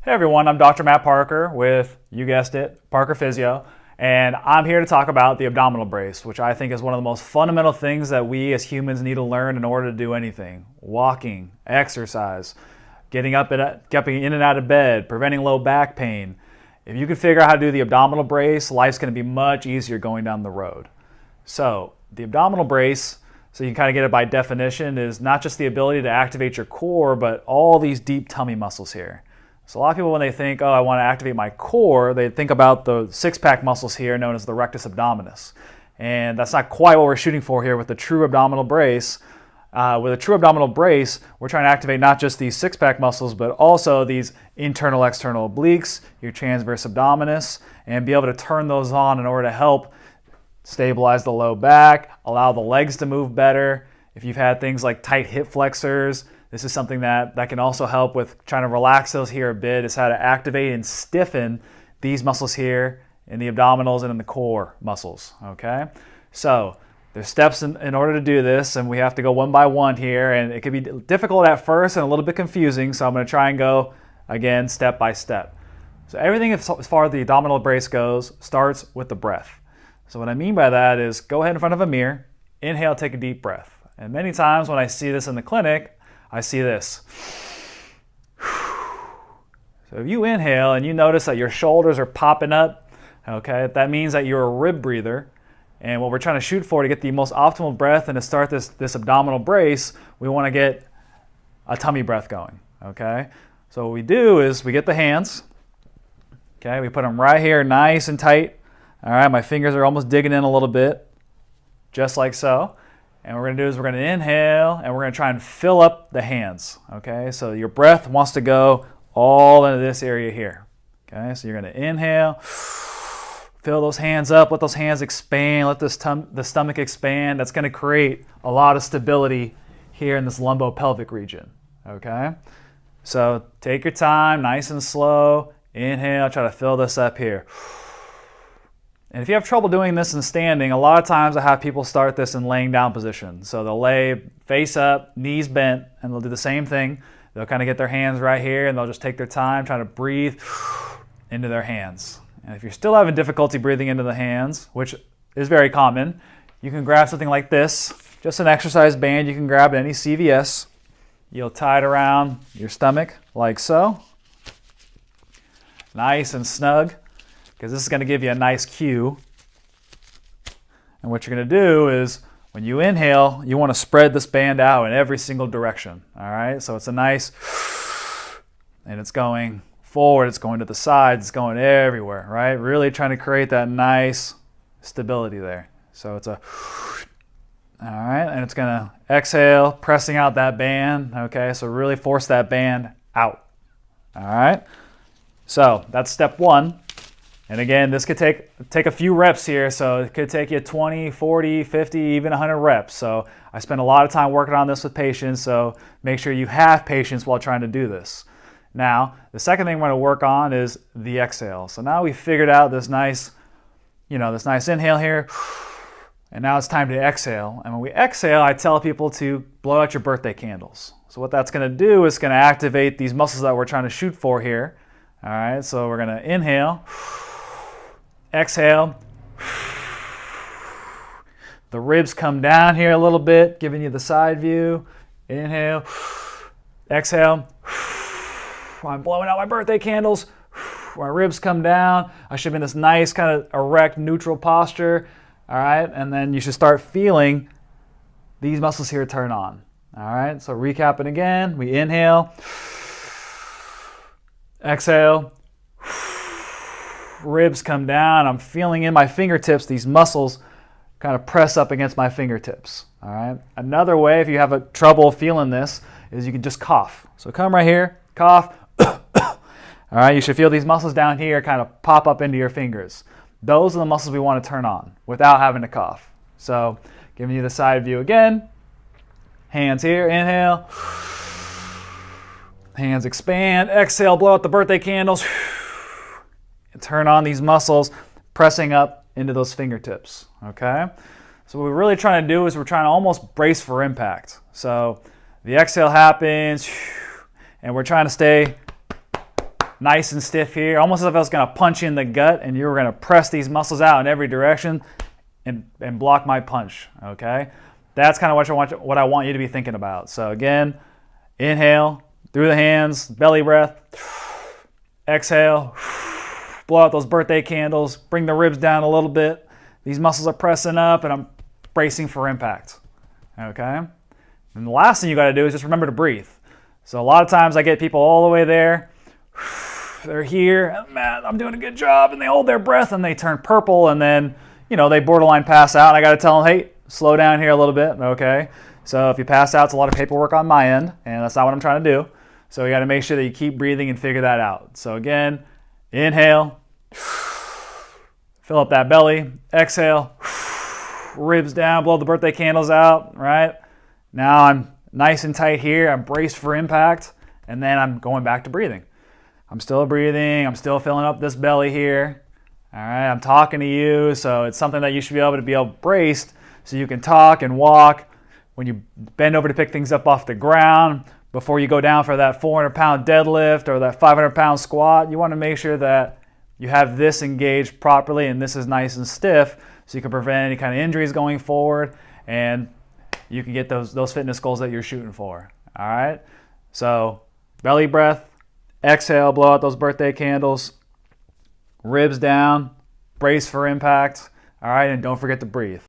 Hey everyone, I'm Dr. Matt Parker with, you guessed it, Parker Physio, and I'm here to talk about the abdominal brace, which I think is one of the most fundamental things that we as humans need to learn in order to do anything. Walking, exercise, getting in and out of bed, preventing low back pain. If you can figure out how to do the abdominal brace, life's going to be much easier going down the road. So, the abdominal brace, so you can kind of get it by definition, is not just the ability to activate your core, but all these deep tummy muscles here. So a lot of people, when they think, oh, I want to activate my core, they think about the six-pack muscles here known as the rectus abdominis. And that's not quite what we're shooting for here with the true abdominal brace. With a true abdominal brace, we're trying to activate not just these six-pack muscles, but also these internal, external obliques, your transverse abdominis, and be able to turn those on in order to help stabilize the low back, allow the legs to move better. If you've had things like tight hip flexors, this is something that can also help with trying to relax those here a bit, is how to activate and stiffen these muscles here in the abdominals and in the core muscles, okay? So there's steps in order to do this, and we have to go one by one here, and it can be difficult at first and a little bit confusing, so I'm going to try and go, again, step by step. So everything as far as the abdominal brace goes starts with the breath. So what I mean by that is go ahead in front of a mirror, inhale, take a deep breath. And many times when I see this in the clinic, I see this. So if you inhale and you notice that your shoulders are popping up, okay, that means that you're a rib breather. And what we're trying to shoot for to get the most optimal breath and to start this abdominal brace, we want to get a tummy breath going, okay? So what we do is we get the hands, okay, we put them right here nice and tight. All right, my fingers are almost digging in a little bit, just like so. And what we're going to do is we're going to inhale and we're going to try and fill up the hands, okay? So your breath wants to go all into this area here, okay? So you're going to inhale, fill those hands up, let those hands expand, let the stomach expand. That's going to create a lot of stability here in this lumbopelvic region, okay? So take your time, nice and slow. Inhale, try to fill this up here. And if you have trouble doing this in standing, a lot of times I have people start this in laying down position. So they'll lay face up, knees bent, and they'll do the same thing. They'll kind of get their hands right here, and they'll just take their time trying to breathe into their hands. And if you're still having difficulty breathing into the hands, which is very common, you can grab something like this, just an exercise band you can grab at any CVS. You'll tie it around your stomach like so. Nice and snug, because this is going to give you a nice cue. And what you're going to do is, when you inhale, you want to spread this band out in every single direction. All right, so it's a nice, and it's going forward, it's going to the sides, it's going everywhere, right? Really trying to create that nice stability there. So it's a, all right, and it's going to exhale, pressing out that band, okay? So really force that band out, all right? So that's step one. And again, this could take a few reps here, so it could take you 20, 40, 50, even 100 reps. So I spend a lot of time working on this with patients, so make sure you have patience while trying to do this. Now, the second thing we're going to work on is the exhale. So now we've figured out this nice inhale here, and now it's time to exhale. And when we exhale, I tell people to blow out your birthday candles. So what that's going to do is going to activate these muscles that we're trying to shoot for here. All right, so we're going to inhale. Exhale. The ribs come down here a little bit, giving you the side view. Inhale. Exhale. I'm blowing out my birthday candles. My ribs come down. I should be in this nice kind of erect, neutral posture. All right, and then you should start feeling these muscles here turn on. All right, so recapping again. We inhale. Exhale. Ribs come down. I'm feeling in my fingertips, these muscles kind of press up against my fingertips. All right. Another way, if you have a trouble feeling this, is you can just cough. So come right here, cough. All right. You should feel these muscles down here kind of pop up into your fingers. Those are the muscles we want to turn on without having to cough. So giving you the side view again. Hands here, inhale. Hands expand. Exhale, blow out the birthday candles. Turn on these muscles, pressing up into those fingertips, okay? So what we're really trying to do is we're trying to almost brace for impact. So the exhale happens, and we're trying to stay nice and stiff here, almost as if I was going to punch you in the gut, and you were going to press these muscles out in every direction and block my punch, okay? That's kind of what I want you to be thinking about. So again, inhale through the hands, belly breath. Exhale, blow out those birthday candles, bring the ribs down a little bit. These muscles are pressing up, and I'm bracing for impact, okay? And the last thing you got to do is just remember to breathe. So a lot of times I get people all the way there. They're here, man, I'm doing a good job, and they hold their breath, and they turn purple, and then, you know, they borderline pass out, and I got to tell them, hey, slow down here a little bit, okay? So if you pass out, it's a lot of paperwork on my end, and that's not what I'm trying to do. So you got to make sure that you keep breathing and figure that out. So again, inhale, fill up that belly, exhale, ribs down, blow the birthday candles out, right? Now I'm nice and tight here, I'm braced for impact, and then I'm going back to breathing. I'm still breathing, I'm still filling up this belly here. All right, I'm talking to you, so it's something that you should be able braced so you can talk and walk. When you bend over to pick things up off the ground, before you go down for that 400-pound deadlift or that 500-pound squat, you want to make sure that you have this engaged properly and this is nice and stiff so you can prevent any kind of injuries going forward and you can get those fitness goals that you're shooting for. All right? So belly breath, exhale, blow out those birthday candles, ribs down, brace for impact. All right? And don't forget to breathe.